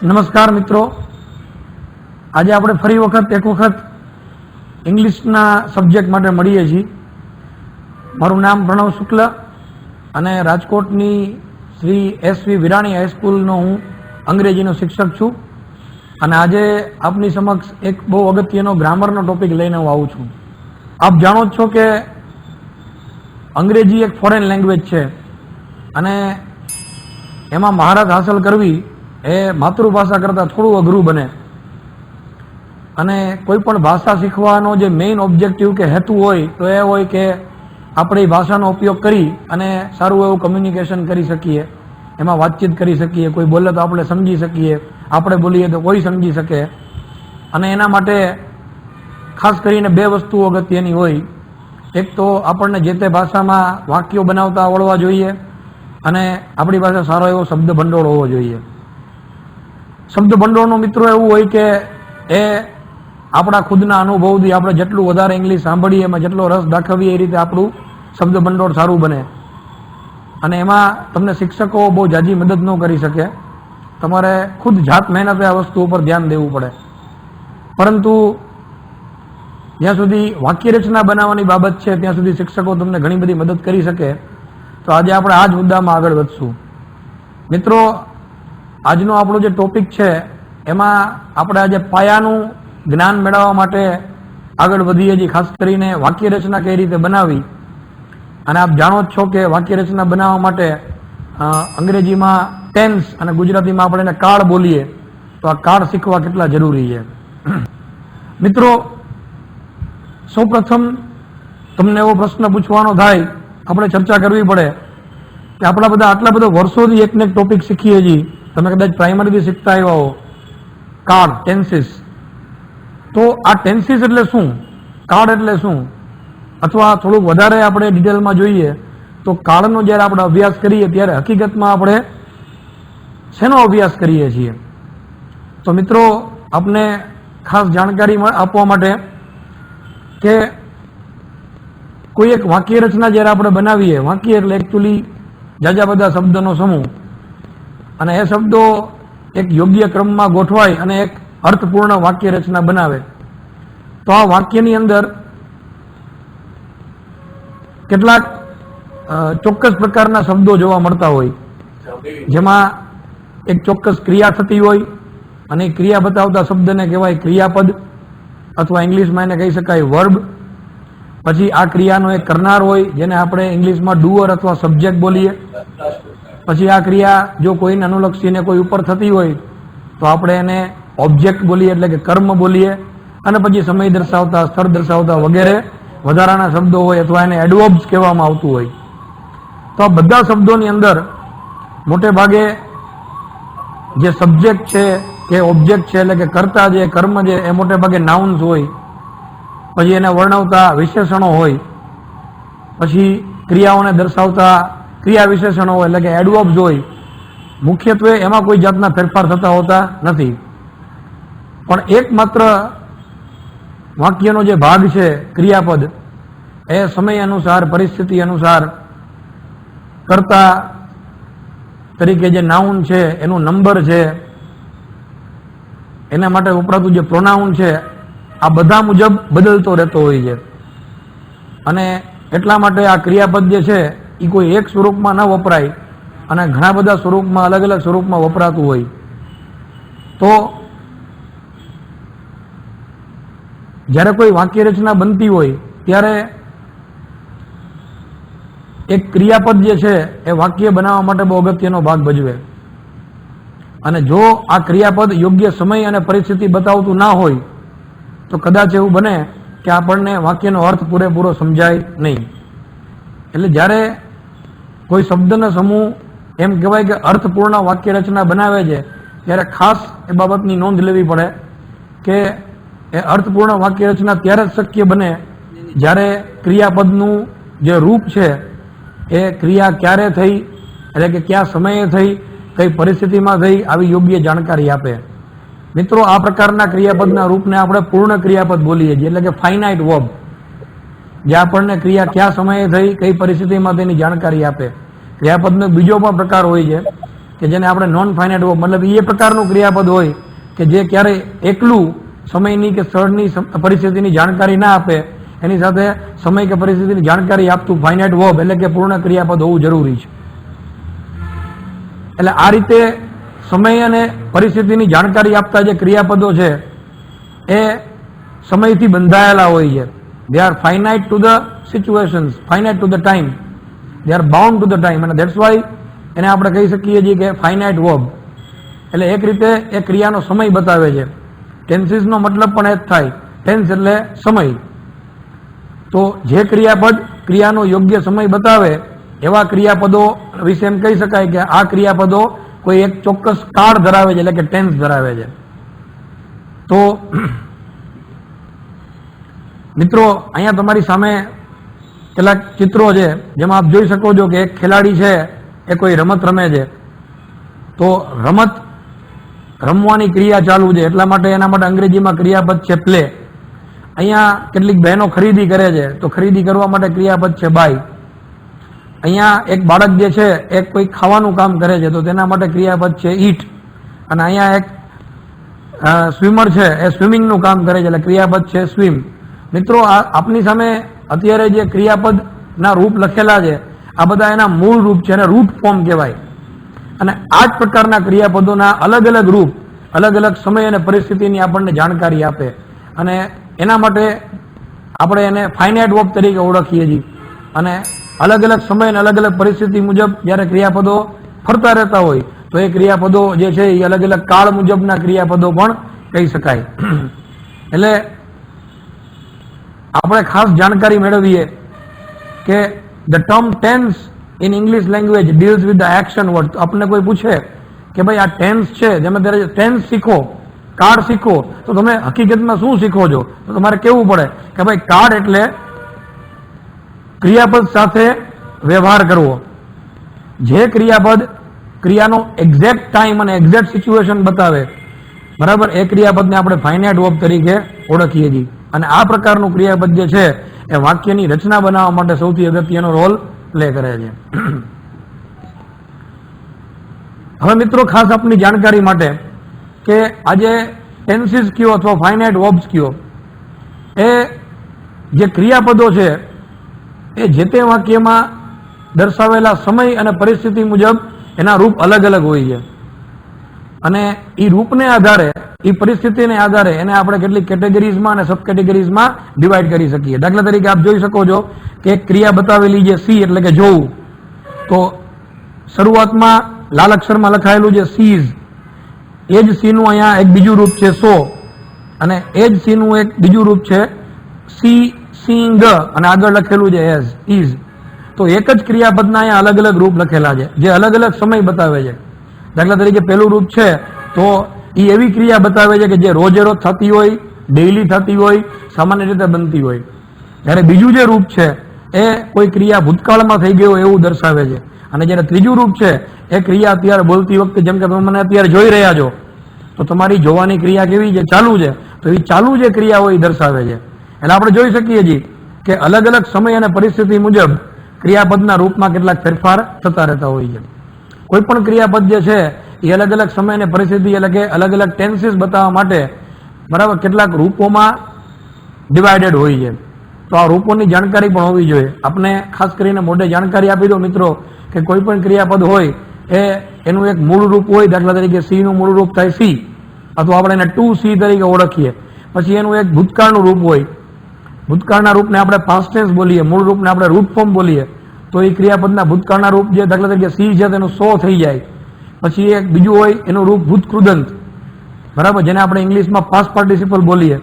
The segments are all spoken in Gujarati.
નમસ્કાર મિત્રો, આજે આપણે ફરી એક વખત ઇંગ્લિશના સબ્જેક્ટ માટે મળીએ છીએ. મારું નામ પ્રણવ શુક્લ અને રાજકોટની શ્રી SV વિરાણી હાઈસ્કૂલનો હું અંગ્રેજીનો શિક્ષક છું. અને આજે આપની સમક્ષ એક બહુ અગત્યનો ગ્રામરનો ટોપિક લઈને હું આવું છું. આપ જાણો જ છો કે અંગ્રેજી એક ફોરેન લેંગ્વેજ છે અને એમાં મહારત હાંસલ કરવી એ માતૃભાષા કરતાં થોડું અઘરું બને. અને કોઈ પણ ભાષા શીખવાનો જે મેઇન ઓબ્જેક્ટિવ કે હેતુ હોય તો એ હોય કે આપણે એ ભાષાનો ઉપયોગ કરી અને સારું એવું કમ્યુનિકેશન કરી શકીએ, એમાં વાતચીત કરી શકીએ, કોઈ બોલે તો આપણે સમજી શકીએ, આપણે બોલીએ તો કોઈ સમજી શકે. અને એના માટે ખાસ કરીને બે વસ્તુઓ અગત્યની હોય. એક તો આપણને જે તે ભાષામાં વાક્યો બનાવતા આવડવા જોઈએ અને આપણી પાસે સારો એવો શબ્દ ભંડોળ હોવો જોઈએ. શબ્દ ભંડોળનો મિત્રો એવું હોય કે એ આપણા ખુદના અનુભવથી આપણે જેટલું વધારે ઇંગ્લિશ સાંભળીએ, એમાં જેટલો રસ દાખવીએ એ રીતે આપણું શબ્દ ભંડોળ સારું બને. અને એમાં તમને શિક્ષકો બહુ જાજી મદદ ન કરી શકે, તમારે ખુદ જાત મહેનતે આ વસ્તુ ઉપર ધ્યાન દેવું પડે. પરંતુ જ્યાં સુધી વાક્ય રચના બનાવવાની બાબત છે ત્યાં સુધી શિક્ષકો તમને ઘણી બધી મદદ કરી શકે. તો આજે આપણે આ જ મુદ્દામાં આગળ વધશું. મિત્રો, આજનો આપણો જે ટોપિક છે એમાં આપણે આજે પાયાનું જ્ઞાન મેળવવા માટે આગળ વધીએ છીએ, ખાસ કરીને વાક્ય રચના કઈ રીતે બનાવી. અને આપ જાણો જ છો કે વાક્ય રચના બનાવવા માટે અંગ્રેજીમાં ટેન્સ અને ગુજરાતીમાં આપણે એને કાળ બોલીએ, તો આ કાળ શીખવા કેટલા જરૂરી છે. મિત્રો, સૌપ્રથમ તમને એવો પ્રશ્ન પૂછવાનો થાય, આપણે ચર્ચા કરવી પડે કે આપણા બધા આટલા બધા વર્ષોથી એકને એક ટોપિક શીખીએ છીએ. તમે કદાચ પ્રાઇમરીથી શીખતા આવ્યા હો, કાળ, ટેન્સીસ. તો આ ટેન્સીસ એટલે શું, કાળ એટલે શું, અથવા થોડુંક વધારે આપણે ડિટેલમાં જોઈએ તો કાળનો જ્યારે આપણે અભ્યાસ કરીએ ત્યારે હકીકતમાં આપણે શેનો અભ્યાસ કરીએ છીએ. તો મિત્રો, આપને ખાસ જાણકારી આપવા માટે કે કોઈ એક વાક્ય રચના જ્યારે આપણે બનાવીએ, વાક્ય એટલે એકચ્યુઅલી જાજા બધા શબ્દનો સમૂહ, અને એ શબ્દો એક યોગ્ય ક્રમમાં ગોઠવાય અને એક અર્થપૂર્ણ વાક્ય રચના બનાવે. તો આ વાક્યની અંદર કેટલાક ચોક્કસ પ્રકારના શબ્દો જોવા મળતા હોય, જેમાં એક ચોક્કસ ક્રિયા થતી હોય અને એ ક્રિયા બતાવતા શબ્દને કહેવાય ક્રિયાપદ, અથવા ઇંગ્લિશમાં એને કહી શકાય વર્બ. પછી આ ક્રિયાનો એક કરનાર હોય જેને આપણે ઇંગ્લિશમાં ડુઅર અથવા સબ્જેક્ટ બોલીએ. પછી આ ક્રિયા જો કોઈને અનુલક્ષીને કોઈ ઉપર થતી હોય તો આપણે એને ઓબ્જેક્ટ બોલીએ, એટલે કે કર્મ બોલીએ. અને પછી સમય દર્શાવતા, સ્થળ દર્શાવતા વગેરે વધારાના શબ્દો હોય, અથવા એને એડવર્બ્સ કહેવામાં આવતું હોય. તો આ બધા શબ્દોની અંદર મોટે ભાગે જે સબ્જેક્ટ છે કે ઓબ્જેક્ટ છે, એટલે કે કર્તા જે કર્મ જે, એ મોટે ભાગે નાઉન્સ હોય. પછી એને વર્ણવતા વિશેષણો હોય. પછી ક્રિયાઓને દર્શાવતા ક્રિયા વિશેષણો હોય, એટલે કે એડવર્બ્સ હોય. મુખ્યત્વે એમાં કોઈ જાતના ફેરફાર થતા હોતા નથી. પણ એકમાત્ર વાક્યનો જે ભાગ છે ક્રિયાપદ, એ સમય અનુસાર, પરિસ્થિતિ અનુસાર કરતા તરીકે જે નાઉન છે એનું નંબર છે, એના માટે વપરાતું જે પ્રોનાઉન છે, આ બધા મુજબ બદલતો રહેતો હોય છે. અને એટલા માટે આ ક્રિયાપદ જે છે એ કોઈ એક સ્વરૂપમાં ન વપરાય અને ઘણા બધા સ્વરૂપમાં, અલગ અલગ સ્વરૂપમાં વપરાતું હોય. તો જ્યારે કોઈ વાક્ય રચના બનતી હોય ત્યારે એક ક્રિયાપદ જે છે એ વાક્ય બનાવવા માટે બહુ અગત્યનો ભાગ ભજવે. અને જો આ ક્રિયાપદ યોગ્ય સમય અને પરિસ્થિતિ બતાવતું ના હોય તો કદાચ એવું બને કે આપણને વાક્યનો અર્થ પૂરેપૂરો સમજાય નહીં. એટલે જ્યારે કોઈ શબ્દનો સમૂહ એમ કહેવાય કે અર્થપૂર્ણ વાક્ય રચના બનાવે છે, ત્યારે ખાસ એ બાબતની નોંધ લેવી પડે કે એ અર્થપૂર્ણ વાક્ય રચના ત્યારે જ શક્ય બને જ્યારે ક્રિયાપદનું જે રૂપ છે એ ક્રિયા ક્યારે થઈ, એટલે કે કયા સમયે થઈ, કઈ પરિસ્થિતિમાં થઈ, આવી યોગ્ય જાણકારી આપે. મિત્રો, આ પ્રકારના ક્રિયાપદના રૂપને આપણે પૂર્ણ ક્રિયાપદ બોલીએ છીએ, એટલે કે ફાઇનાઇટ વર્બ, જે આપણને ક્રિયા કયા સમયે થઈ, કઈ પરિસ્થિતિમાં તેની જાણકારી આપે. ક્રિયાપદનો બીજો પણ પ્રકાર હોય છે કે જેને આપણે નોન ફાઇનાઇટ વર્બ, મતલબ એ પ્રકારનું ક્રિયાપદ હોય કે જે ક્યારેય એકલું સમયની કે સ્થળની પરિસ્થિતિની જાણકારી ના આપે, એની સાથે સમય કે પરિસ્થિતિની જાણકારી આપતું ફાઇનાઇટ વર્બ એટલે કે પૂર્ણ ક્રિયાપદ હોવું જરૂરી છે. એટલે આ રીતે સમય અને પરિસ્થિતિની જાણકારી આપતા જે ક્રિયાપદો છે એ સમયથી બંધાયેલા હોય છે. They are finite to the situations, finite to the time, they are bound to the time, અને ધેટ્સ વાય એને આપણે કહી શકીએ છીએ કે ફાઇનાઇટ વર્બ. એટલે એક રીતે એ ક્રિયાનો સમય બતાવે છે. ટેન્સીસનો મતલબ પણ એ જ થાય. ટેન્સ એટલે સમય. તો જે ક્રિયાપદ ક્રિયાનો યોગ્ય સમય બતાવે એવા ક્રિયાપદો વિશે એમ કહી શકાય કે આ ક્રિયાપદો કોઈ એક ચોક્કસ કાળ ધરાવે છે, એટલે કે ટેન્સ ધરાવે છે. તો મિત્રો, અહીંયા તમારી સામે કેટલાક ચિત્રો છે જેમાં આપ જોઈ શકો છો કે એક ખેલાડી છે એ કોઈ રમત રમે છે. તો રમત રમવાની ક્રિયા ચાલુ છે, એટલા માટે એના માટે અંગ્રેજીમાં ક્રિયાપદ છે પ્લે. અહીંયા કેટલીક બહેનો ખરીદી કરે છે, તો ખરીદી કરવા માટે ક્રિયાપદ છે બાય. અહીંયા એક બાળક જે છે એ કોઈ ખાવાનું કામ કરે છે, તો તેના માટે ક્રિયાપદ છે ઈટ. અને અહીંયા એક સ્વિમર છે એ સ્વિમિંગનું કામ કરે છે, એટલે ક્રિયાપદ છે સ્વિમ. મિત્રો, આપની સામે અત્યારે જે ક્રિયાપદના રૂપ લખેલા છે આ બધા એના મૂળ રૂપ છે, એને રૂટ ફોર્મ કહેવાય. અને આ જ પ્રકારના ક્રિયાપદોના અલગ અલગ રૂપ અલગ અલગ સમય અને પરિસ્થિતિની આપણને જાણકારી આપે, અને એના માટે આપણે એને ફાઇનાઇટ વર્બ તરીકે ઓળખીએ છીએ. અને અલગ અલગ સમય અને અલગ અલગ પરિસ્થિતિ મુજબ જ્યારે ક્રિયાપદો ફરતા રહેતા હોય તો એ ક્રિયાપદો જે છે એ અલગ અલગ કાળ મુજબના ક્રિયાપદો પણ કહી શકાય. એટલે આપણે ખાસ જાણકારી મેળવીએ કે the term tense in English language deals with the action word. તો આપણને કોઈ પૂછે કે ભાઈ આ ટેન્સ છે, જેમાં ત્યારે ટેન્સ શીખો, કાર્ડ શીખો, તો તમે હકીકતમાં શું શીખો છો? તો તમારે કેવું પડે કે ભાઈ કાર્ડ એટલે ક્રિયાપદ સાથે વ્યવહાર કરવો. જે ક્રિયાપદ ક્રિયાનો એક્ઝેક્ટ ટાઈમ અને એક્ઝેક્ટ સિચ્યુએશન બતાવે, બરાબર, એ ક્રિયાપદને આપણે ફાઇનાઇટ વર્બ તરીકે ઓળખીએ છીએ. અને આ પ્રકારનું ક્રિયાપદ જે છે એ વાક્યની રચના બનાવવા માટે સૌથી અગત્યનો રોલ પ્લે કરે છે. હવે મિત્રો, ખાસ આપની જાણકારી માટે કે આજે ટેન્સીસ કયો અથવા ફાઇનાઇટ વર્બ્સ કયો, એ જે ક્રિયાપદો છે એ જે તે વાક્યમાં દર્શાવેલા સમય અને પરિસ્થિતિ મુજબ એના રૂપ અલગ અલગ હોય છે. અને એ રૂપને આધારે, એ પરિસ્થિતિને આધારે એને આપણે કેટલીક કેટેગરીઝમાં અને સબ કેટેગરીઝમાં ડિવાઈડ કરી શકીએ. દાખલા તરીકે આપ જોઈ શકો છો કે એક ક્રિયા બતાવેલી છે સી, એટલે કે જોવું. તો શરૂઆતમાં લાલ અક્ષરમાં લખાયેલું છે સીઝ. એ જ સીનું અહીંયા એક બીજું રૂપ છે સો, અને એ જ સીનું એક બીજું રૂપ છે સી, સીંગ, અને આગળ લખેલું છે એઝ, ઇઝ. તો એક જ ક્રિયાપદના અહીંયા અલગ અલગ રૂપ લખેલા છે જે અલગ અલગ સમય બતાવે છે. દાખલા તરીકે પેલું રૂપ છે તો એ એવી ક્રિયા બતાવે છે કે જે રોજે રોજ થતી હોય, ડેઇલી થતી હોય, સામાન્ય રીતે બનતી હોય. જ્યારે બીજું જે રૂપ છે એ કોઈ ક્રિયા ભૂતકાળમાં થઈ ગઈ હોય એવું દર્શાવે છે. અને જ્યારે ત્રીજું રૂપ છે એ ક્રિયા અત્યારે બોલતી વખતે, જેમ કે તમે મને અત્યારે જોઈ રહ્યા છો, તો તમારી જોવાની ક્રિયા કેવી છે? ચાલુ છે. તો એ ચાલુ જે ક્રિયા હોય એ દર્શાવે છે. એટલે આપણે જોઈ શકીએ છીએ કે અલગ અલગ સમય અને પરિસ્થિતિ મુજબ ક્રિયાપદના રૂપમાં કેટલાક ફેરફાર થતા રહેતા હોય છે. કોઈ પણ ક્રિયાપદ જે છે એ અલગ અલગ સમય અને પરિસ્થિતિ, એટલે કે અલગ અલગ ટેન્સીસ બતાવવા માટે, બરાબર, કેટલાક રૂપોમાં ડિવાઇડેડ હોય છે. તો આ રૂપોની જાણકારી પણ હોવી જોઈએ. આપણે ખાસ કરીને મોઢે જાણકારી આપી દો મિત્રો કે કોઈ પણ ક્રિયાપદ હોય એનું એક મૂળ રૂપ હોય. દાખલા તરીકે સી નું મૂળ રૂપ થાય સી, અથવા આપણે એને 2C તરીકે ઓળખીએ. પછી એનું એક ભૂતકાળનું રૂપ હોય. ભૂતકાળના રૂપને આપણે પાસ્ટ ટેન્સ બોલીએ, મૂળ રૂપને આપણે રૂટ ફોર્મ બોલીએ. તો એ ક્રિયાપદના ભૂતકાળના રૂપ જે દાખલા તરીકે સી છે તેનું સો થઈ જાય. પછી એક બીજું હોય એનું રૂપ ભૂતકૃદંત, બરાબર, જેને આપણે ઇંગ્લિશમાં પાસ્ટ પાર્ટિસિપલ બોલીએ,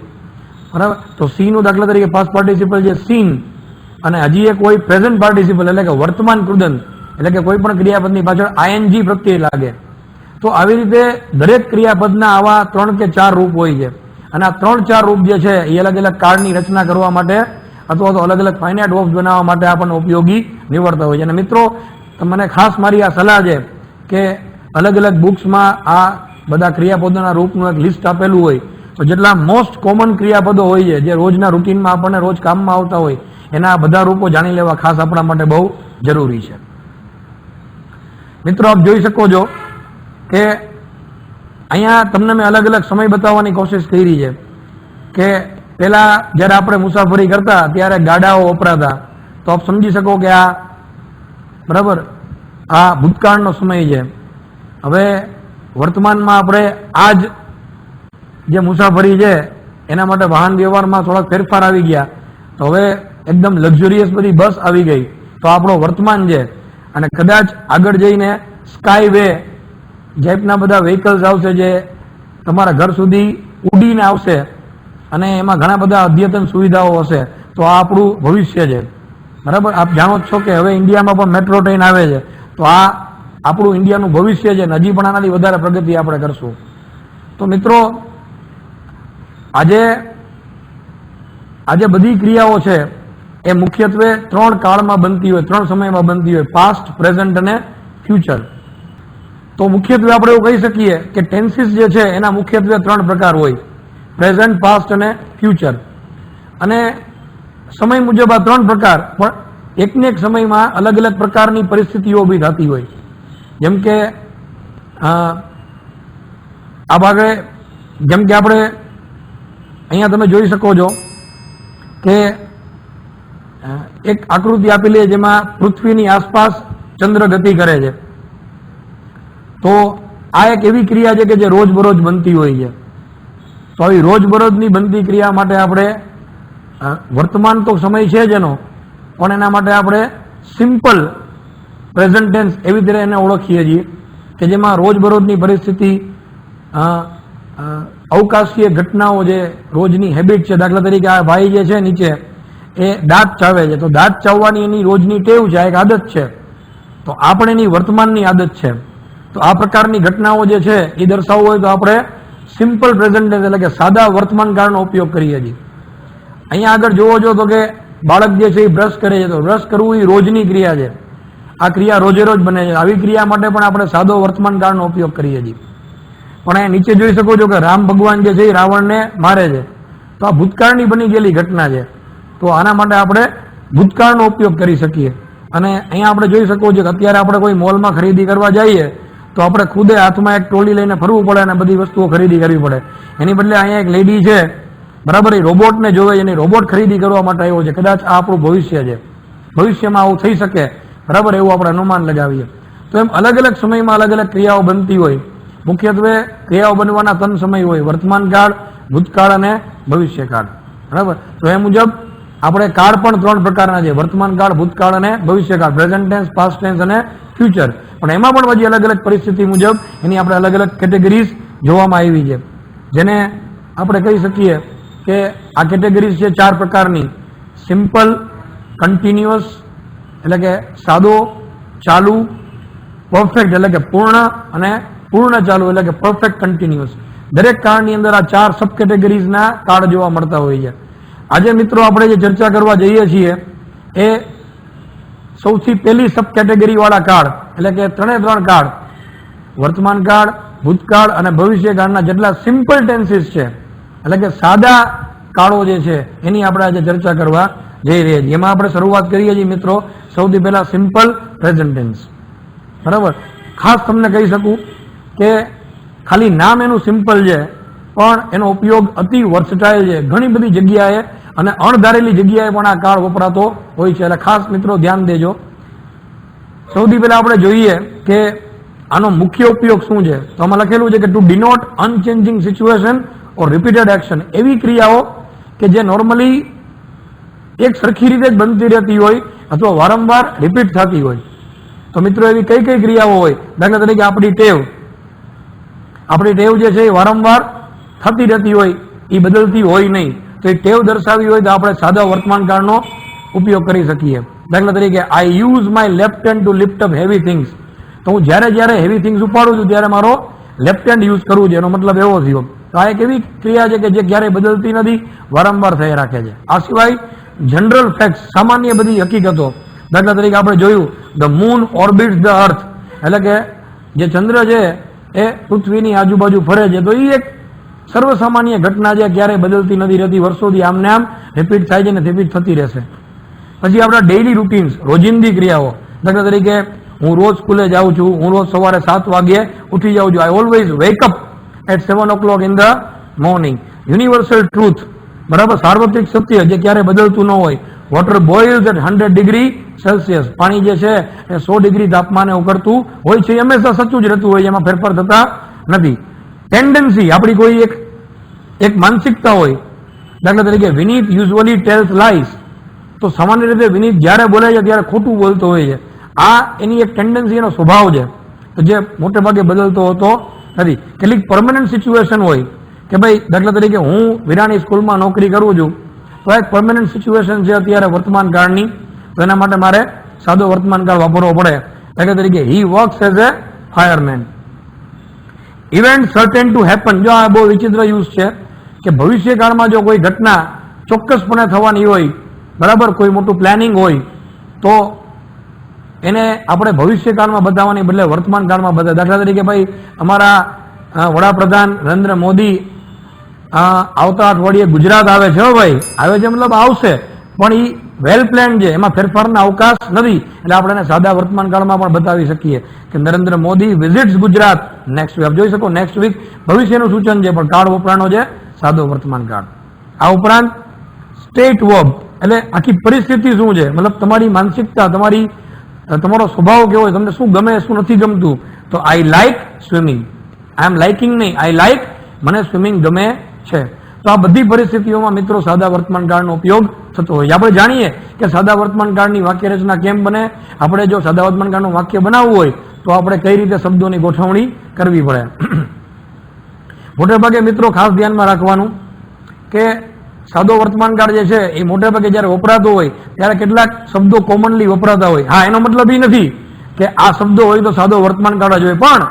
બરાબર. તો સી નું દાખલા તરીકે પાસ્ટ પાર્ટિસિપલ જે સીન, અને હજી એક હોય પ્રેઝન્ટ પાર્ટિસિપલ, એટલે કે વર્તમાન કૃદંત, એટલે કે કોઈ પણ ક્રિયાપદની પાછળ આઈએનજી પ્રત્યય લાગે. તો આવી રીતે દરેક ક્રિયાપદના આવા 3 કે 4 રૂપ હોય છે. અને આ 3-4 રૂપ જે છે એ અલગ અલગ કાળની રચના કરવા માટે અથવા તો અલગ અલગ ફાઇનાઇટ વર્બ્સ બનાવવા માટે આપણને ઉપયોગી નીવડતા હોય છે. અને મિત્રો, મને ખાસ મારી આ સલાહ છે કે અલગ અલગ બુક્સમાં આ બધા ક્રિયાપદોના રૂપનું એક લિસ્ટ આપેલું હોય, તો જેટલા મોસ્ટ કોમન ક્રિયાપદો હોય છે, જે રોજના રૂટીનમાં આપણને રોજ કામમાં આવતા હોય, એના બધા રૂપો જાણી લેવા ખાસ આપણા માટે બહુ જરૂરી છે. મિત્રો, આપ જોઈ શકો છો કે અહીંયા તમને મેં અલગ અલગ સમય બતાવવાની કોશિશ કરી છે કે પહેલા જ્યારે આપણે મુસાફરી કરતા ત્યારે ગાડાઓ વપરાતા, તો આપ સમજી શકો કે આ બરાબર આ ભૂતકાળનો સમય છે. હવે વર્તમાનમાં આપણે આ જ જે મુસાફરી છે એના માટે વાહન વ્યવહારમાં થોડાક ફેરફાર આવી ગયા, તો હવે એકદમ લક્ઝુરિયસ બધી બસ આવી ગઈ, તો આપણો વર્તમાન છે. અને કદાચ આગળ જઈને સ્કાય વે ટાઈપના બધા વ્હીકલ્સ આવશે જે તમારા ઘર સુધી ઉડીને આવશે અને એમાં ઘણા બધા અદ્યતન સુવિધાઓ હશે, તો આ આપણું ભવિષ્ય છે. બરાબર, આપ જાણો જ છો કે હવે ઇન્ડિયામાં પણ મેટ્રો ટ્રેન આવે છે, તો આ આપણું ઇન્ડિયાનું ભવિષ્ય છે. હજી પણ આનાથી વધારે પ્રગતિ આપણે કરશું. તો મિત્રો, આજે બધી ક્રિયાઓ છે એ મુખ્યત્વે 3 કાળમાં બનતી હોય, 3 સમયમાં બનતી હોય, પાસ્ટ, પ્રેઝન્ટ અને ફ્યુચર. તો મુખ્યત્વે આપણે એવું કહી શકીએ કે ટેન્સીસ જે છે એના મુખ્યત્વે 3 પ્રકાર હોય, પ્રેઝન્ટ, પાસ્ટ અને ફ્યુચર. અને સમય મુજબ આ 3 પ્રકાર પણ એકને એક સમયમાં અલગ અલગ પ્રકારની પરિસ્થિતિઓ ઊભી થતી હોય. જેમ કે આ ભાગે જેમ કે આપણે અહીંયા તમે જોઈ શકો છો કે એક આકૃતિ આપેલી છે જેમાં પૃથ્વીની આસપાસ ચંદ્ર ગતિ કરે છે. તો આ એક એવી ક્રિયા છે કે જે રોજબરોજ બનતી હોય છે. તો આવી રોજબરોજની બનતી ક્રિયા માટે આપણે વર્તમાન તો સમય છે જ એનો, પણ એના માટે આપણે સિમ્પલ પ્રેઝન્ટ ટેન્સ એવી રીતે એને ઓળખીએ છીએ કે જેમાં રોજબરોજની પરિસ્થિતિ, અવકાશીય ઘટનાઓ, જે રોજની હેબિટ છે. દાખલા તરીકે આ ભાઈ જે છે નીચે એ દાંત ચાવે છે, તો દાંત ચાવવાની એની રોજની ટેવ છે, એક આદત છે. તો આ પણ એની વર્તમાનની આદત છે. તો આ પ્રકારની ઘટનાઓ જે છે એ દર્શાવવું હોય તો આપણે સિમ્પલ પ્રેઝન્ટ ટેન્સ એટલે કે સાદા વર્તમાન કાળનો ઉપયોગ કરીએ છીએ. અહીંયા આગળ જોવો છો તો કે બાળક જે છે એ બ્રશ કરે છે, તો બ્રશ કરવું એ રોજની ક્રિયા છે. આ ક્રિયા રોજે રોજ બને છે. આવી ક્રિયા માટે પણ આપણે સાદો વર્તમાન કાળનો ઉપયોગ કરીએ છીએ. પણ અહીંયા નીચે જોઈ શકો છો કે રામ ભગવાન જે છે એ રાવણને મારે છે, તો આ ભૂતકાળની બની ગયેલી ઘટના છે. તો આના માટે આપણે ભૂતકાળનો ઉપયોગ કરી શકીએ. અને અહીંયા આપણે જોઈ શકો છો કે અત્યારે આપણે કોઈ મોલમાં ખરીદી કરવા જઈએ તો આપણે ખુદે હાથમાં એક ટ્રોલી લઈને ફરવું પડે અને બધી વસ્તુઓ ખરીદી કરવી પડે. એની બદલે અહીંયા એક લેડી છે, બરાબર, એ રોબોટને જોવે, એની રોબોટ ખરીદી કરવા માટે આવ્યો છે. કદાચ આ આપણું ભવિષ્ય છે. ભવિષ્યમાં આવું થઈ શકે, બરાબર, એવું આપણે અનુમાન લગાવીએ. તો એમ અલગ અલગ સમયમાં અલગ અલગ ક્રિયાઓ બનતી હોય. મુખ્યત્વે ક્રિયાઓ બનવાના 3 સમય હોય, વર્તમાન કાળ, ભૂતકાળ અને ભવિષ્યકાળ. બરાબર, તો એ મુજબ આપણે કાળ પણ 3 પ્રકારના છે, વર્તમાન કાળ, ભૂતકાળ અને ભવિષ્યકાળ, પ્રેઝન્ટ ટેન્સ, પાસ્ટ ટેન્સ અને ફ્યુચર. પણ એમાં પણ પછી અલગ અલગ પરિસ્થિતિ મુજબ એની આપણે અલગ અલગ કેટેગરીઝ જોવામાં આવી છે, જેને આપણે કહી શકીએ કે આ કેટેગરીઝ છે 4 પ્રકારની: સિમ્પલ, કન્ટિન્યુઅસ એટલે કે સાદો, ચાલુ, પરફેક્ટ એટલે કે પૂર્ણ, અને પૂર્ણ ચાલુ એટલે કે પરફેક્ટ કન્ટિન્યુઅસ. દરેક કાળની અંદર આ 4 સબ કેટેગરીઝના કાળ જોવા મળતા હોય છે. આજે મિત્રો આપણે જે ચર્ચા કરવા જઈએ છીએ એ સૌથી પહેલી સબ કેટેગરી વાળા કાળ એટલે કે 3 કાળ, વર્તમાન કાળ, ભૂતકાળ અને ભવિષ્યકાળના જેટલા સિમ્પલ ટેન્સીસ છે એટલે કે સાદા કાળો જે છે એની આપણે આજે ચર્ચા કરવા જઈ રહ્યા છીએ. એમાં આપણે શરૂઆત કરીએ છીએ મિત્રો સૌથી પહેલા સિમ્પલ પ્રેઝન્ટ ટેન્સ. બરાબર, ખાસ તમને કહી શકું કે ખાલી નામ એનું સિમ્પલ છે, પણ એનો ઉપયોગ અતિ વર્સટાઇલ છે. ઘણી બધી જગ્યાએ અને અણધારેલી જગ્યાએ પણ આ કાળ વપરાતો હોય છે. એટલે ખાસ મિત્રો ધ્યાન દેજો. સૌથી પહેલા આપણે જોઈએ કે આનો મુખ્ય ઉપયોગ શું છે. તો આમાં લખેલું છે કે ટુ ડિનોટ અનચેન્જિંગ સિચ્યુએશન ઓર રિપીટેડ એક્શન. એવી ક્રિયાઓ કે જે નોર્મલી એક સરખી રીતે જ બનતી રહેતી હોય અથવા વારંવાર રિપીટ થતી હોય. તો મિત્રો એવી કઈ કઈ ક્રિયાઓ હોય? દાખલા તરીકે આપણી ટેવ જે છે એ વારંવાર થતી રહેતી હોય, એ બદલતી હોય નહીં. તો એ ટેવ દર્શાવી હોય તો આપણે સાદા વર્તમાન કાળનો ઉપયોગ કરી શકીએ. દાખલા તરીકે I use my left hand to lift up heavy things. તો હું જ્યારે હેવી થિંગ્સ ઉપાડું છું ત્યારે મારો લેફ્ટ હેન્ડ યુઝ કરવું છે, એનો મતલબ એવો થયો. તો આ એક એવી ક્રિયા છે કે જે ક્યારેય બદલતી નથી, વારંવાર થઈ રાખે છે. આ સિવાય જનરલ ફેક્ટ્સ, સામાન્ય બધી હકીકતો. દાખલા તરીકે આપણે જોયું the moon orbits the earth, એટલે કે જે ચંદ્ર છે એ પૃથ્વીની આજુબાજુ ફરે છે. તો એ એક સર્વસામાન્ય ઘટના છે, ક્યારેય બદલતી નથી રહેતી, વર્ષોથી આમને આમ રિપીટ થાય છે ને રિપીટ થતી રહેશે. પછી આપણા ડેઇલી રૂટીન્સ, રોજિંદી ક્રિયાઓ. દાખલા તરીકે હું રોજ સ્કૂલે જાઉં છું, હું રોજ સવારે 7 વાગ્યે ઉઠી જાઉં છું. I always wake up at 7 o'clock in the morning. Universal truth, બરાબર, સાર્વત્રિક સત્ય જે ક્યારે બદલતું ન હોય. Water boils at 100 degree Celsius. પાણી જે છે એ 100 ડિગ્રી તાપમાને ઉકળતું હોય છે, એ હંમેશા સચ્ચું જ રહેતું હોય છે, એમાં ફેરફાર થતા નથી. ટેન્ડન્સી, આપણી કોઈ એક માનસિકતા હોય, દાખલા તરીકે વિનીત યુઝ્યુઅલી ટેલ્સ લાઈસ, તો સામાન્ય રીતે વિનીત જ્યારે બોલે છે ત્યારે ખોટું બોલતો હોય છે. આ એની એક ટેન્ડન્સી, એનો સ્વભાવ છે, જે મોટે ભાગે બદલતો હોતો નથી. કેટલીક પરમનન્ટ સિચ્યુએશન હોય કે ભાઈ, દાખલા તરીકે હું વિરાણી સ્કૂલમાં નોકરી કરું છું, તો એક પરમનન્ટ સિચ્યુએશન છે અત્યારે વર્તમાન કાળની, તો એના માટે મારે સાદો વર્તમાન કાળ વાપરવો પડે. દાખલા તરીકે he works as a fireman. Event certain to happen, જો આ બહુ વિચિત્ર યુઝ છે કે ભવિષ્યકાળમાં જો કોઈ ઘટના ચોક્કસપણે થવાની હોય, બરાબર, કોઈ મોટું પ્લાનિંગ હોય, તો એને આપણે ભવિષ્યકાળમાં બતાવવાની બદલે વર્તમાન કાળમાં બતાવે. દાખલા તરીકે ભાઈ, અમારા વડાપ્રધાન નરેન્દ્ર મોદી આવતા અઠવાડિયે ગુજરાત આવે છે. ભાઈ આવે છે મતલબ આવશે, પણ એ વેલ પ્લાન છે, એમાં ફેરફારના અવકાશ નથી. એટલે આપણે એને સાદા વર્તમાન કાળમાં પણ બતાવી શકીએ કે Narendra Modi visits Gujarat next week. આપ જોઈ શકો નેક્સ્ટ વીક ભવિષ્યનું સૂચન છે, પણ કાળ વપરાણો છે સાદો વર્તમાન કાળ. આ ઉપરાંત સ્ટેટ વર્બ, એટલે આખી પરિસ્થિતિ શું છે, મતલબ તમારી માનસિકતા, તમારો સ્વભાવ કેવો હોય, તમને શું ગમે શું નથી ગમતું. તો I like swimming, I am liking નહીં, આઈ લાઈક, મને સ્વિમિંગ ગમે છે. તો આ બધી પરિસ્થિતિઓમાં મિત્રો સાદા વર્તમાન કાળનો ઉપયોગ થતો હોય છે. આપણે જાણીએ કે સાદા વર્તમાન કાળની વાક્ય રચના કેમ બને. આપણે જો સાદા વર્તમાન કાળનું વાક્ય બનાવવું હોય તો આપણે કઈ રીતે શબ્દોની ગોઠવણી કરવી પડે. મોટે ભાગે મિત્રો ખાસ ધ્યાનમાં રાખવાનું કે સાદો વર્તમાન કાળ જે છે એ મોટે ભાગે જ્યારે વપરાતો હોય ત્યારે કેટલાક શબ્દો કોમનલી વપરાતા હોય. હા, એનો મતલબ એ નથી કે આ શબ્દો હોય તો સાદો વર્તમાન કાળ જ હોય, પણ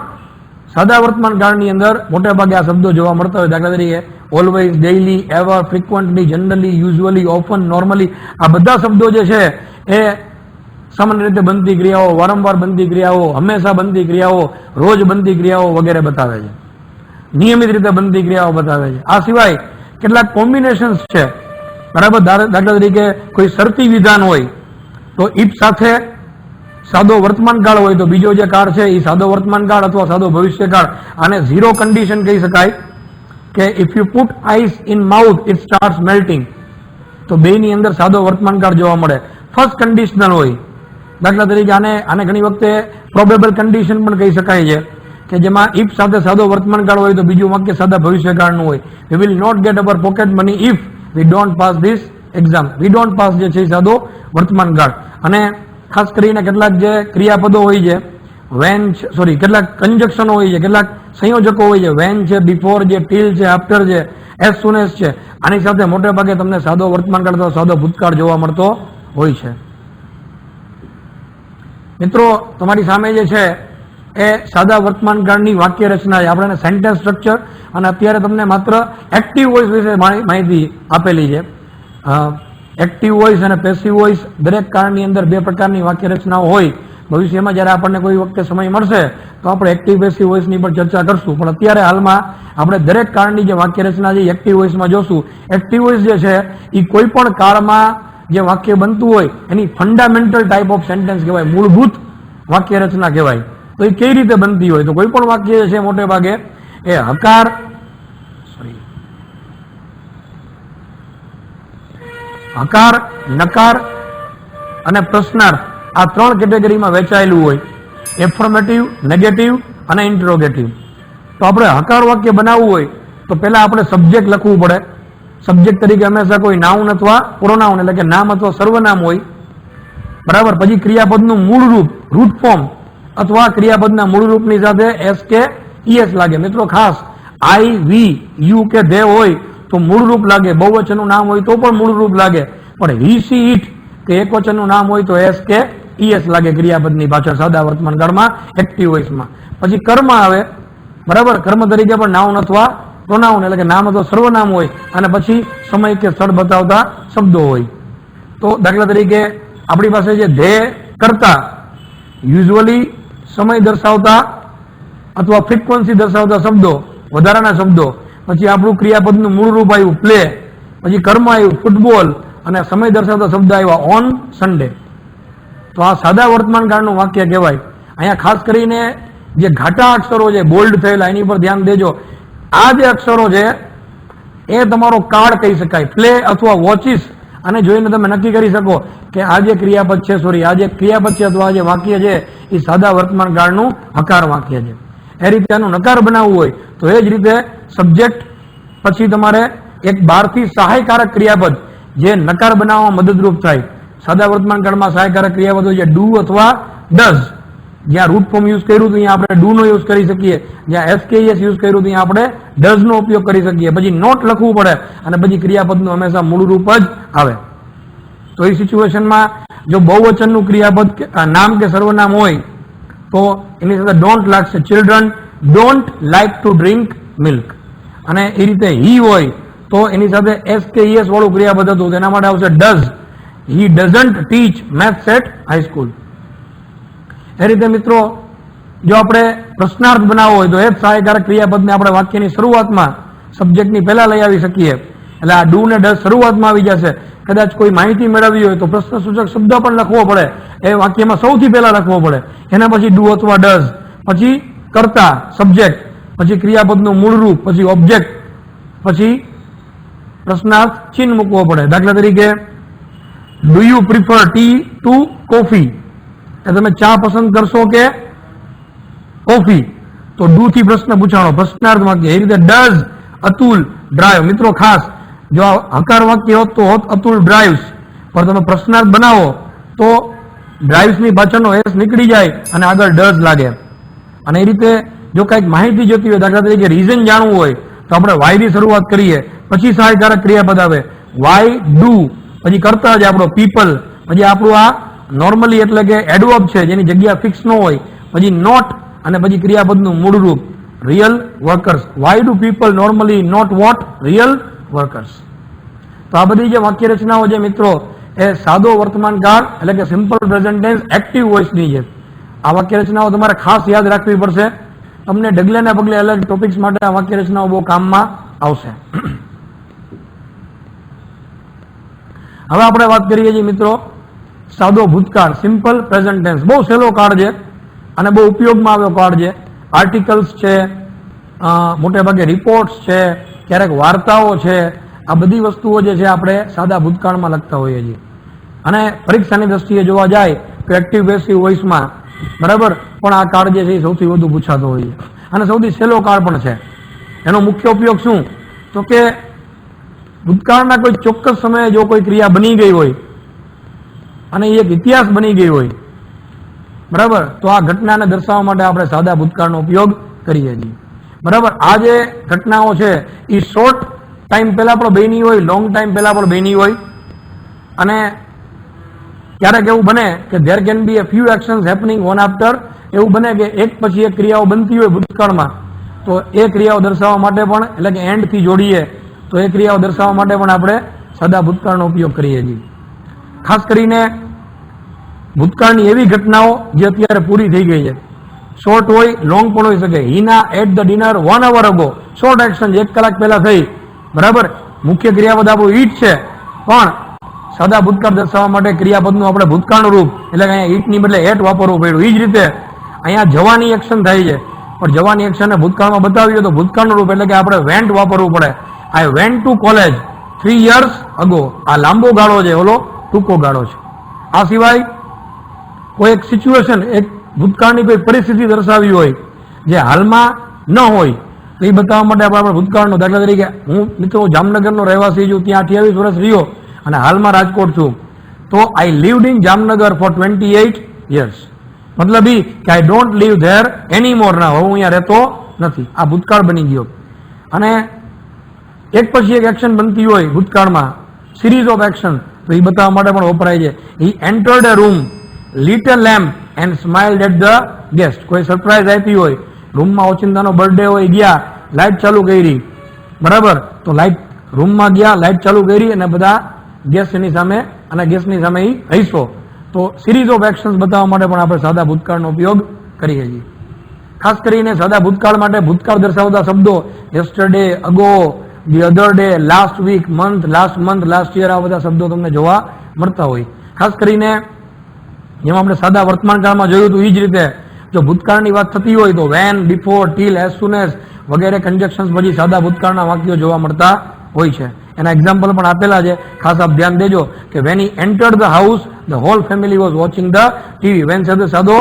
સાદા વર્તમાન કાળની અંદર મોટે ભાગે આ શબ્દો જોવા મળતા હોય. દાખલા તરીકે always, daily, ever, frequently, generally, usually, often, normally, આ બધા શબ્દો જે છે એ સામાન્ય રીતે બનતી ક્રિયાઓ, વારંવાર બનતી ક્રિયાઓ, હંમેશા બનતી ક્રિયાઓ, રોજ બનતી ક્રિયાઓ વગેરે બતાવે છે. નિયમિત રીતે બનતી ક્રિયાઓ બતાવે છે. આ સિવાય કેટલાક કોમ્બિનેશન્સ છે, બરાબર. દાખલા તરીકે કોઈ શરતી વિધાન હોય તો ઇફ સાથે સાદો વર્તમાન કાળ હોય તો બીજો જે કાળ છે એ સાદો વર્તમાન કાળ અથવા સાદો ભવિષ્ય કાળ. આને ઝીરો કન્ડિશન કહી શકાય કે if you put ice in mouth it starts melting, તો બેની અંદર સાદો વર્તમાન કાળ જોવા મળે. ફર્સ્ટ કન્ડિશનલ હોય, દાખલા તરીકે આને ઘણી વખતે પ્રોબેબલ કન્ડિશન પણ કહી શકાય છે, કે જેમાં ઇફ સાથે સાદો વર્તમાન કાળ હોય તો બીજું વાક્ય સાદા ભવિષ્ય કાળનું હોય. We will not get our pocket money if we don't pass this exam. We don't pass જે છે સાદો વર્તમાન કાળ. અને ખાસ કરીને કેટલાક જે ક્રિયાપદો હોય છે, વેન, કેટલાક કંજક્શનો હોય છે, કેટલાક સંયોજકો હોય છે, વેન છે, બિફોર છે, ટીલ છે, આફ્ટર છે, એઝ સુન એઝ છે. આની સાથે મોટે ભાગે તમને સાદો વર્તમાન કાળ અથવા સાદો ભૂતકાળ જોવા મળતો હોય છે. મિત્રો, તમારી સામે જે છે એ સાદા વર્તમાન કાળની વાક્ય રચના છે. આપણે સેન્ટેન્સ સ્ટ્રક્ચર અને અત્યારે તમને માત્ર એક્ટિવ વોઇસ વિશે માહિતી આપેલી છે. એક્ટિવ વોઇસ અને પેસિવ વોઇસ, દરેક કાળની અંદર બે પ્રકારની વાક્ય રચનાઓ હોય. ભવિષ્યમાં જ્યારે આપણને કોઈ વખતે સમય મળશે તો આપણે એક્ટિવ પેસિવ વોઇસની પણ ચર્ચા કરશું, પણ અત્યારે હાલમાં આપણે દરેક કાળની જે વાક્ય રચના છે એક્ટિવ વોઇસમાં જોશું. એક્ટિવ વોઇસ જે છે એ કોઈ પણ કાળમાં જે વાક્ય બનતું હોય એની ફંડામેન્ટલ ટાઈપ ઓફ સેન્ટેન્સ કહેવાય, મૂળભૂત વાક્ય રચના કહેવાય. તો એ કઈ રીતે બનતી હોય, તો કોઈ પણ વાક્ય જે છે મોટે ભાગે એ હકાર, નકાર અને પ્રશ્નાર્થ, આ ત્રણ કેટેગરીમાં વહેંચાયેલું હોય. એફર્મેટિવ, નેગેટિવ અને ઇન્ટરોગેટિવ. તો આપણે હકાર વાક્ય બનાવવું હોય તો પહેલા આપણે સબ્જેક્ટ લખવું પડે. સબ્જેક્ટ તરીકે હંમેશા કોઈ નાઉન અથવા પ્રોનાઉન એટલે કે નામ અથવા સર્વનામ હોય, બરાબર. પછી ક્રિયાપદનું મૂળ રૂપ, રૂટ ફોર્મ, અથવા ક્રિયાપદના મૂળ રૂપની સાથે એસ કે ઈએસ લાગે. મિત્રો ખાસ આઈ, વી, યુ કે ધે હોય તો મૂળ રૂપ લાગે. બહુવચનનું નામ હોય તો પણ મૂળ રૂપ લાગે, પણ હી, સી, ઇટ કે એકવચનનું નામ હોય તો એસ કે ઈએસ લાગે ક્રિયાપદની પાછળ સાદા વર્તમાન કાળમાં, એક્ટિવ વોઇસમાં. પછી કર્મ આવે, બરાબર. કર્મ તરીકે પણ નાઉન અથવા પ્રોનાઉન એટલે કે નામ અથવા સર્વનામ હોય, અને પછી સમય કે સ્થળ બતાવતા શબ્દો હોય. તો દાખલા તરીકે આપણી પાસે જે ધ્યેય કરતા યુઝ્યુઅલી સમય દર્શાવતા અથવા ફ્રીક્વન્સી દર્શાવતા શબ્દો, વધારાના શબ્દો. પછી આપણું ક્રિયાપદનું મૂળ રૂપ આવ્યું પ્લે, પછી કર્મ આવ્યું ફૂટબોલ, અને સમય દર્શાવતા શબ્દ આવ્યા ઓન સન્ડે. તો આ સાદા વર્તમાન કાળનું વાક્ય કહેવાય. અહીંયા ખાસ કરીને જે ઘાટા અક્ષરો છે બોલ્ડ થયેલા એની પર ધ્યાન દેજો. આ જે અક્ષરો છે એ તમારો કાર્ડ કહી શકાય. પ્લે અથવા વોચિસ અને જોઈને તમે નક્કી કરી શકો કે આ જે ક્રિયાપદ છે આ જે ક્રિયાપદ છે અથવા આ જે વાક્ય છે એ સાદા વર્તમાન કાળનું હકાર વાક્ય છે. એ રીતે આનું નકાર બનાવવું હોય તો એ જ રીતે સબ્જેક્ટ પછી તમારે એક બહારથી સહાયકારક ક્રિયાપદ જે નકાર બનાવવામાં મદદરૂપ થાય. સાદા વર્તમાન કાળમાં સહાયકારક ક્રિયાપદો છે ડુ અથવા ડઝ. જ્યાં રૂટ ફોર્મ યુઝ કર્યું તો અહીંયા આપણે ડુ નો યુઝ કરી શકીએ. જ્યાં એસકેએસ યુઝ કર્યું તો અહીંયા આપણે ડઝ નો ઉપયોગ કરી શકીએ. પછી નોટ લખવું પડે અને પછી ક્રિયાપદનું હંમેશા મૂળ રૂપ જ આવે. તો એ સિચ્યુએશનમાં જો બહુવચનનું ક્રિયાપદ નામ કે સર્વનામ હોય તો એની સાથે ડોન્ટ લાગશે. Children don't like to drink milk. અને એ રીતે હી હોય તો એની સાથે એસકેએસ વાળું ક્રિયાપદ હતું તેના માટે આવશે does. He doesn't teach maths at high school. એ રીતે મિત્રો જો આપણે પ્રશ્નાર્થ બનાવવો હોય તો એ જ સહાયકારક ક્રિયાપદને આપણે વાક્યની શરૂઆતમાં સબ્જેક્ટની પહેલા લઈ આવી શકીએ. એટલે આ ડુ ને ડઝ શરૂઆતમાં આવી જશે. કદાચ કોઈ માહિતી મેળવવી હોય તો પ્રશ્ન સૂચક શબ્દ પણ લખવો પડે. એ વાક્યમાં સૌથી પહેલા લખવો પડે. એના પછી ડુ અથવા ડઝ, પછી કર્તા સબ્જેક્ટ, પછી ક્રિયાપદનું મૂળ રૂપ, પછી ઓબ્જેક્ટ, પછી પ્રશ્નાર્થ ચિહ્ન મૂકવો પડે. દાખલા તરીકે do you prefer tea to coffee? તમે ચા પસંદ કરશો કે કોફી? તો ડુ થી પ્રશ્ન પૂછાણો, પ્રશ્નાર્થ વાક્ય. એ રીતે ડઝ અતુલ ડ્રાઈવ. મિત્રો ખાસ જો હકાર વાક્ય હોત તો હોત અતુલ ડ્રાઈવ્સ, પણ તમે પ્રશ્નાર્થ બનાવો તો ડ્રાઈવ્સ ની પાછળનો એસ નીકળી જાય અને આગળ ડઝ લાગે. અને એ રીતે જો કંઈક માહિતી જોતી હોય, દાખલા તરીકે રીઝન જાણવું હોય તો આપણે વાય થી શરૂઆત કરીએ, પછી સહાયકારક ક્રિયાપદ આવે વાય ડુ, પછી કરતા જ આપણો પીપલ, પછી આપણું આ નોર્મલી એટલે કે એડવર્બ છે જેની જગ્યા ફિક્સ ન હોય, પછી નોટ, અને પછી ક્રિયાપદનું મૂળ રૂપ real workers. Why do people normally not vote real workers. તો આ બધી જે વાક્ય રચનાઓ છે મિત્રો એ સાદો વર્તમાન કાળ એટલે કે સિમ્પલ પ્રેઝન્ટ ટેન્સ એક્ટિવ વોઇસની છે. આ વાક્ય રચનાઓ તમારે ખાસ યાદ રાખવી પડશે. તમને ડગલે ને પગલે અલગ ટોપિક્સ માટે આ વાક્ય રચનાઓ બહુ કામમાં આવશે. હવે આપણે વાત કરીએ છીએ મિત્રો સાદો ભૂતકાળ, સિમ્પલ પ્રેઝન્ટ ટેન્સ. બહુ સહેલો કાળ છે અને બહુ ઉપયોગમાં આવ્યો કાળ છે. આર્ટિકલ્સ છે, મોટે ભાગે રિપોર્ટ્સ છે, ક્યારેક વાર્તાઓ છે. આ બધી વસ્તુઓ જે છે આપણે સાદા ભૂતકાળમાં લખતા હોઈએ છીએ. અને પરીક્ષાની દ્રષ્ટિએ જોવા જાય તો એક્ટિવ પેસિવ વોઇસમાં બરાબર પણ આ કાળ જે છે એ સૌથી વધુ પૂછાતો હોય છે અને સૌથી સહેલો કાળ પણ છે. એનો મુખ્ય ઉપયોગ શું? તો કે ભૂતકાળના કોઈ ચોક્કસ સમયે જો કોઈ ક્રિયા બની ગઈ હોય અને એ એક ઇતિહાસ બની ગઈ હોય બરાબર, તો આ ઘટનાને દર્શાવવા માટે આપણે સાદા ભૂતકાળનો ઉપયોગ કરીએ છીએ. બરાબર, આ જે ઘટનાઓ છે એ શોર્ટ ટાઈમ પહેલા પણ બની હોય, લોંગ ટાઈમ પહેલા પણ બની હોય. અને ક્યારેક એવું બને કે there can be A few actions happening one after. એવું બને કે એક પછી એક ક્રિયાઓ બનતી હોય ભૂતકાળમાં, તો એ ક્રિયાઓ દર્શાવવા માટે પણ એટલે કે એન્ડ થી જોડીએ તો એ ક્રિયાઓ દર્શાવવા માટે પણ આપણે સાદા ભૂતકાળનો ઉપયોગ કરીએ છીએ. ખાસ કરીને ભૂતકાળની એવી ઘટનાઓ જે અત્યારે પૂરી થઈ ગઈ છે, શોર્ટ હોય લોંગ પણ હોઈ શકે. Hina at the dinner 1 hour ago. Short action 1 કલાક પહેલા થઈ બરાબર. મુખ્ય ક્રિયાપદ આપણું ઈટ છે પણ સાદા ભૂતકાળ દર્શાવવા માટે ક્રિયાપદનું આપણે ભૂતકાળનું રૂપ એટલે કે અહીંયા ઈટની બદલે એટ વાપરવું પડ્યું. એ જ રીતે અહીંયા જવાની એક્શન થાય છે પણ જવાની એક્શનને ભૂતકાળમાં બતાવી હોય તો ભૂતકાળનું રૂપ એટલે કે આપણે વેન્ટ વાપરવું પડે. I went to college 3 years ago. આ લાંબો ગાળો છે, ઓલો ટૂંકો ગાળો છે. આ સિવાય કોઈ એક સિચ્યુએશન, એક ભૂતકાળની કોઈ પરિસ્થિતિ દર્શાવી હોય જે હાલમાં ન હોય તો એ બતાવવા માટે આપણે ભૂતકાળનો, દાખલા તરીકે હું મિત્રો જામનગરનો રહેવાસી છું, ત્યાં 28 વર્ષ રહ્યો અને હાલમાં રાજકોટ છું, તો I lived in Jamnagar for 28 years. મતલબ એ કે I don't live there any more. ના, હું અહીંયા રહેતો નથી. આ ભૂતકાળ બની ગયો. અને એક પછી એક એક્શન બનતી હોય ભૂતકાળમાં, સિરીઝ ઓફ એક્શન, તો એ બતાવવા માટે પણ વપરાય છે. He entered a room, lit a lamp and smiled at the guest. કોઈ સરપ્રાઈઝ આપી હોય, રૂમમાં ઓચિંતાનો બર્થડે હોય, ગયા, લાઇટ ચાલુ કરી બરાબર, તો લાઇટ રૂમમાં ગયા, લાઇટ ચાલુ કરી અને બધા ગેસની સામે અને ગેસની સામે એ હૈસો. તો સિરીઝ ઓફ એક્શન્સ બતાવવા માટે પણ આપણે સાદા ભૂતકાળનો ઉપયોગ કરીએ છીએ. ખાસ કરીને સાદા ભૂતકાળ માટે ભૂતકાળ દર્શાવતા શબ્દો yesterday, ago, the other day, last week, month, last year, આ બધા શબ્દો તમને જોવા મળતા હોય. ખાસ કરીને જેમાં આપણે સાદા વર્તમાન કાળમાં જોયું હતું એ જ રીતે જો ભૂતકાળની વાત થતી હોય તો when, before, till, as soon as વગેરે કન્જક્શન્સ પછી સાદા ભૂતકાળના વાક્યો જોવા મળતા હોય છે. એના એક્ઝામ્પલ પણ આપેલા છે, ખાસ આપ ધ્યાન દેજો કે when he entered the house the whole family was watching the TV. When સાથે સાદો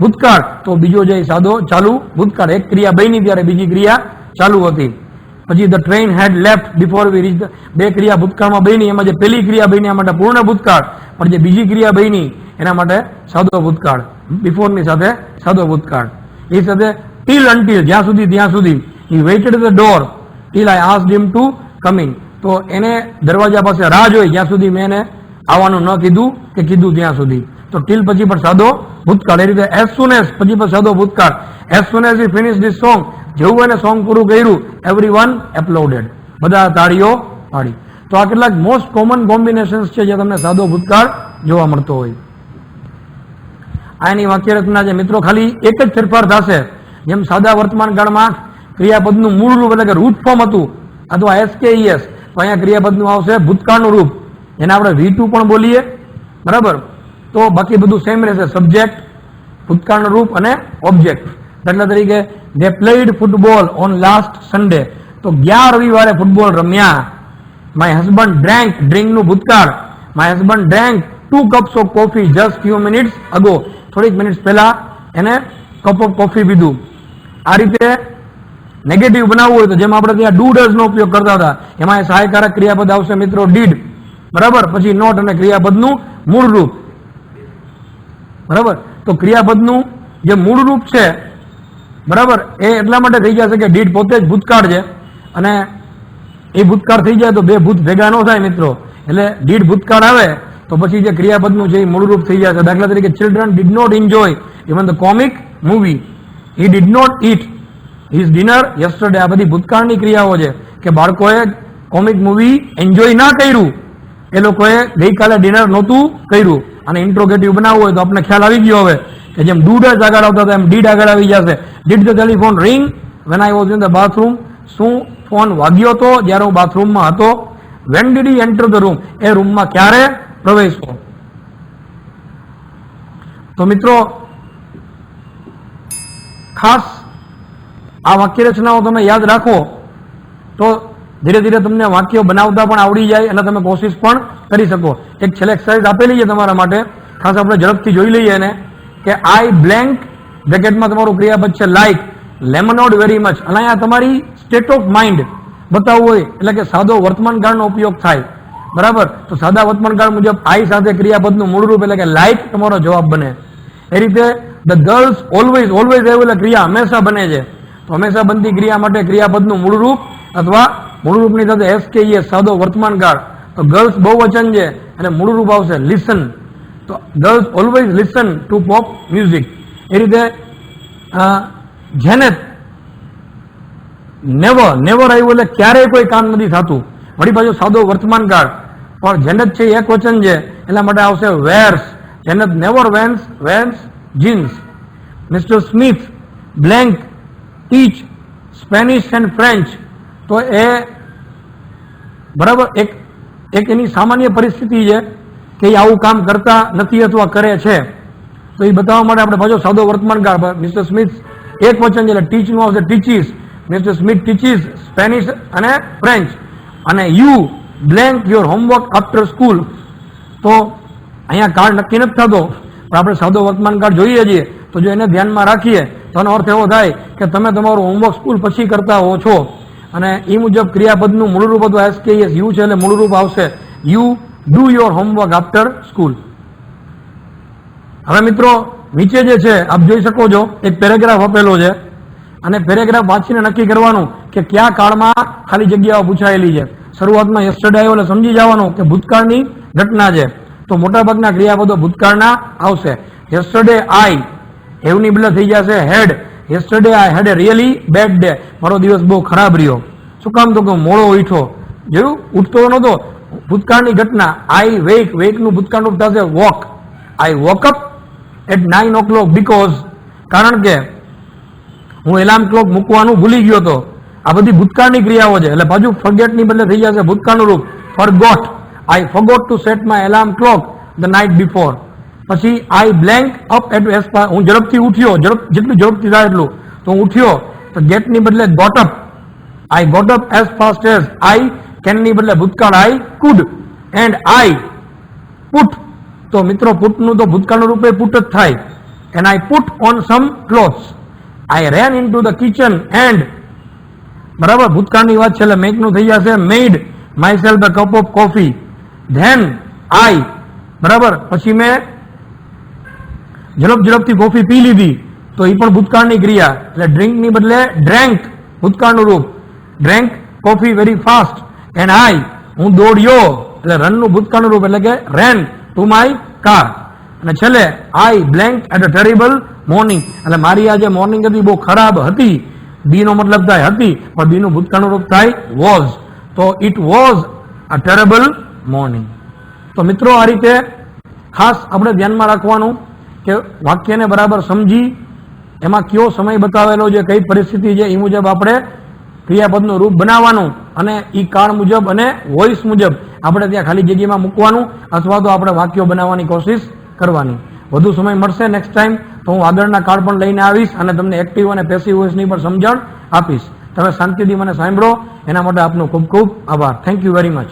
ભૂતકાળ, તો બીજો જે સાદો ચાલુ ભૂતકાળ. એક ક્રિયા બની ત્યારે બીજી ક્રિયા ચાલુ હતી. પછી the train had left before we reach. બે ક્રિયા ભૂતકાળમાં બની, એમાં જે પહેલી ક્રિયા બની એના માટે પૂર્ણ ભૂતકાળ, પણ જે બીજી ક્રિયા બની એના માટે સાદો ભૂતકાળ. બિફોરની સાથે સાદો ભૂતકાળ. એ સાથે ટીલ અનટીલ, જ્યાં સુધી ત્યાં સુધી. He waited the door till I asked him to come in. તો એને દરવાજા પાસે રાહ જોઈ જ્યાં સુધી મેં એને આવવાનું ન કીધું કે કીધું ત્યાં સુધી. તો ટીલ પછી પણ સાદો ભૂતકાળ. એ રીતે એઝ સુન એઝ પછી પણ સાદો ભૂતકાળ. As soon as he finish this song, જેવું એને સોંગ પૂરું કર્યું, એવરીવન એપ્લોડેડ, બધા તાળીઓ પાડી. તો આ કેટલાક મોસ્ટ કોમન કોમ્બિનેશન્સ છે જે તમને સાદો ભૂતકાળ જોવા મળતો હોય. આની વાક્ય રચના છે મિત્રો, ખાલી એક જ ફેરફાર થશે. જેમ સાદા વર્તમાન કાળમાં ક્રિયાપદનું મૂળ રૂપ એટલે કે રૂટ ફોર્મ હતું અથવા SKES, તો અહીંયા ક્રિયાપદનું આવશે ભૂતકાળનું રૂપ. એને આપણે V2 પણ બોલીએ, બરાબર. તો બાકી બધું સેમ રહેશે, સબ્જેક્ટ, ભૂતકાળનું રૂપ અને ઓબ્જેક્ટ. દાખલા તરીકે they played football on last Sunday, તો ગયા રવિવારે ફૂટબોલ રમ્યા. માય હસબન્ડ ડ્રેન્ક, ડ્રિંકનું ભૂતકાળ. My husband drank 2 cups of coffee just few minutes ago, થોડીક મિનિટ્સ પહેલા એને કપ ઓફ કોફી પીધું. આ રીતે નેગેટિવ બનાવવું હોય તો જેમ આપણે ત્યાં ડુ ડઝ નો ઉપયોગ કરતા હતા, એમાં એ સહાયકારક ક્રિયાપદ આવશે મિત્રો ડીડ, બરાબર. પછી નોટ અને ક્રિયાપદનું મૂળ રૂપ, બરાબર. તો ક્રિયાપદનું જે મૂળ રૂપ છે, બરાબર, એ એટલા માટે થઈ જશે કે ડીડ પોતે જ ભૂતકાળ છે, અને એ ભૂતકાળ થઈ જાય તો બે ભૂત ભેગા ન થાય મિત્રો. એટલે ડીડ ભૂતકાળ આવે તો પછી જે ક્રિયાપદનું છે એ મૂળરૂપ થઈ જશે. દાખલા તરીકે children did not enjoy even the comic movie. He did not eat his dinner yesterday. આ બધી ભૂતકાળની ક્રિયાઓ છે કે બાળકોએ કોમિક મૂવી એન્જોય ના કર્યું, એ લોકોએ ગઈકાલે ડિનર નહોતું કર્યું. અને ઇન્ટ્રોગેટિવ બનાવવું હોય તો આપણે ખ્યાલ આવી ગયો હવે કે જેમ ડુ ડઝ આગળ આવતા હતા એમ ડીડ આગળ આવી જશે. Did the telephone ring when I was in the bathroom. શું ફોન વાગ્યો હતો જ્યારે હું બાથરૂમમાં હતો? When did he enter the room, એ રૂમમાં ક્યારે પ્રવેશો? તો મિત્રો ખાસ આ વાક્ય રચનાઓ તમે યાદ રાખો તો ધીરે ધીરે તમને વાક્યો બનાવતા પણ આવડી જાય અને તમે કોશિશ પણ કરી શકો. એક છેલ્લે એક્સરસાઇઝ આપેલી છે તમારા માટે, ખાસ આપણે ઝડપથી જોઈ લઈએ એને કે આઈ બ્લેન્ક બ્રેકેટમાં તમારું ક્રિયાપદ છે લાઈક લેમનોડ વેરી મચ. અને અહીંયા તમારી સ્ટેટ ઓફ માઇન્ડ બતાવવું હોય એટલે કે સાદો વર્તમાન કાળનો ઉપયોગ થાય, બરાબર. તો સાદા વર્તમાન કાળ મુજબ આઈ સાથે ક્રિયાપદનું મૂળરૂપ એટલે કે લાઈક તમારો જવાબ બને. એ રીતે ધ ગર્લ્સ ઓલવેઝ, ઓલવેઝ એવું એટલે ક્રિયા હંમેશા બને છે, તો હંમેશા બનતી ક્રિયા માટે ક્રિયાપદનું મૂળરૂપ અથવા મૂળરૂપની સાથે SKES સાદો વર્તમાન કાળ. તો ગર્લ્સ બહુવચન છે અને મૂળરૂપ આવશે લિસન. તો girls always listen to pop music. એ રીતે જેનેટ નેવર, નેવર આવ્યું એટલે ક્યારેય કોઈ કામ નથી થતું, વળી પાછું સાદો વર્તમાન કાળ. પણ જેનેટ છે એક વચન છે એટલા માટે આવશે wares. Janet never wares jeans. Mister Smith blank teach Spanish and French. તો એ બરાબર એક એની સામાન્ય પરિસ્થિતિ છે કે એ આવું કામ કરતા નથી અથવા કરે છે, તો એ બતાવવા માટે આપણે પાછો સાદો વર્તમાન કાળ. મિસ્ટર સ્મિથ એક વચન છે એટલે ટીચ નું આવશે teaches. Mister Smith teaches Spanish અને ફ્રેન્ચ. અને you blank your homework after school. તો અહીંયા કાળ નક્કી નથી થતો, પણ આપણે સાદો વર્તમાન કાળ જોઈએ છીએ, તો જો એને ધ્યાનમાં રાખીએ તો એનો અર્થ એવો થાય કે તમે તમારું હોમવર્ક સ્કૂલ પછી કરતા હો છો. અને એ મુજબ ક્રિયાપદનું મૂળરૂપ હતું SKES, યુ છે એટલે મૂળરૂપ આવશે you do your homework after school. હવે મિત્રો નીચે જે છે આપ જોઈ શકો છો એક પેરેગ્રાફ આપેલો છે, અને પેરેગ્રાફ વાંચીને નક્કી કરવાનું કે કયા કાળમાં ખાલી જગ્યાઓ પૂછાયેલી છે. શરૂઆતમાં યસ્ટરડે આવ્યો એટલે સમજી જવાનું કે ભૂતકાળની ઘટના છે, તો મોટાભાગના ક્રિયાપદો ભૂતકાળના આવશે. યસ્ટરડે આઈ, હેવની બદલે થઈ જશે had. Yesterday I had a really bad day, મારો દિવસ બહુ ખરાબ રહ્યો. શું કામ? તો કે મોડો ઉઠ્યો. જોયું, ઉઠતો નહોતો. ભૂતકાળની ઘટના. આઈ વેક, વેકનું ભૂતકાળનું થશે woke. I woke up at 9 o'clock because, કારણ કે હું એલાર્મ ક્લોક મૂકવાનું ભૂલી ગયો હતો. આ બધી ભૂતકાળની ક્રિયાઓ છે એટલે પાછું ફોરગેટની બદલે થઈ જશે ભૂતકાળનું રૂપ forgot. I forgot to set my alarm clock the night before. પછી I blank up at as હું ઝડપથી ઉઠ્યો, જેટલું ઝડપથી થાય એટલું, તો હું ઉઠ્યો, તો ગેટની બદલે got up, I got up as fast as, I કેનની બદલે ભૂતકાળ I could, and I put, તો મિત્રો પુટનું તો ભૂતકાળનું રૂપે પુટ જ થાય, and I put on some clothes, I ran into the kitchen and, બરાબર, ભૂતકાળની વાત છે એટલે મેકનું થઈ જશે made myself a cup of coffee, then I, બરાબર, પછી મેં ઝડપથી કોફી પી લીધી, તો એ પણ ભૂતકાળની ક્રિયા, એટલે ડ્રિંકની બદલે ડ્રેન્ક ભૂતકાળનું રૂપ, drank coffee very fast, and I હું દોડ્યો, એટલે રનનું ભૂતકાળનું રૂપ એટલે કે રેન ટુ માય કાર, અને છેલ્લે I blank at a terrible morning, એટલે મારી આ જે મોર્નિંગ હતી બહુ ખરાબ હતી, બી નો મતલબ થાય હતી, પણ બી નું ભૂતકાળનું રૂપ થાય વોઝ, તો it was a terrible morning. તો મિત્રો આ રીતે ખાસ આપણે ધ્યાનમાં રાખવાનું કે વાક્યને બરાબર સમજી એમાં કયો સમય બતાવેલો છે, કઈ પરિસ્થિતિ છે, એ મુજબ આપણે ક્રિયાપદનું રૂપ બનાવવાનું, અને એ કાળ મુજબ અને વોઇસ મુજબ આપણે ત્યાં ખાલી જગ્યામાં મૂકવાનું, અથવા તો આપણે વાક્યો બનાવવાની કોશિશ કરવાની. વધુ સમય મળશે નેક્સ્ટ ટાઈમ તો હું આગળના કાળ પણ લઈને આવીશ અને તમને એક્ટિવ અને પેસિવ વોઇસની પણ સમજણ આપીશ. તમે શાંતિથી મને સાંભળો એના માટે આપનો ખૂબ ખૂબ આભાર. Thank you very much.